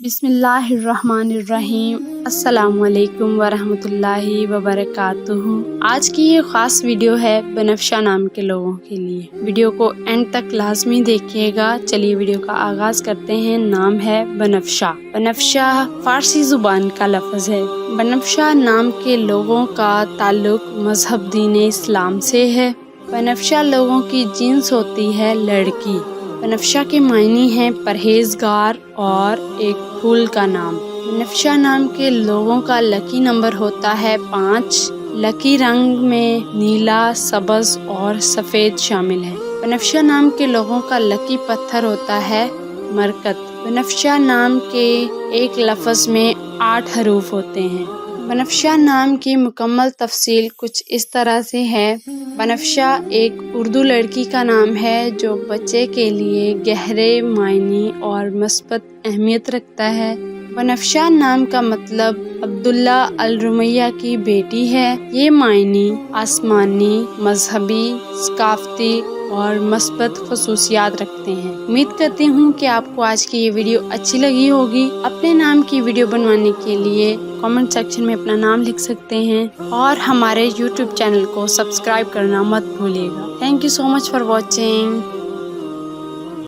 बिस्मिल्लाहिर्रहमानिर्रहीम। अस्सलाम वालेकुम वरहमतुल्लाहि वबरकातुहू। आज की ये ख़ास वीडियो है बनफ्शा नाम के लोगों के लिए। वीडियो को एंड तक लाजमी देखिएगा। चलिए वीडियो का आगाज़ करते हैं। नाम है बनफ्शा। बनफ्शा फारसी ज़ुबान का लफ्ज़ है। बनफ्शा नाम के लोगों का ताल्लुक मज़हब दीन इस्लाम से है। बनफ्शा लोगों की जिन्स होती है लड़की। बनफ्शा के मायने हैं परहेजगार और एक फूल का नाम। बनफ्शा नाम के लोगों का लकी नंबर होता है 5। लकी रंग में नीला, सब्ज़ और सफ़ेद शामिल है। बनफ्शा नाम के लोगों का लकी पत्थर होता है मरकत। बनफ्शा नाम के एक लफ्ज़ में 8 हरूफ होते हैं। बनफ्शा नाम की मुकम्मल तफसील कुछ इस तरह से है। बनफ्शा एक उर्दू लड़की का नाम है जो बच्चे के लिए गहरे मायने और मस्बत अहमियत रखता है। बनफ्शा नाम का मतलब अब्दुल्ला अल रुमैया की बेटी है। ये मायने आसमानी, मजहबी, सकाफती और मस्बत खसूसियात रखते हैं। उम्मीद करती हूँ कि आपको आज की ये वीडियो अच्छी लगी होगी। अपने नाम की वीडियो बनवाने के लिए कमेंट सेक्शन में अपना नाम लिख सकते हैं और हमारे YouTube चैनल को सब्सक्राइब करना मत भूलिएगा। Thank you so much for watching.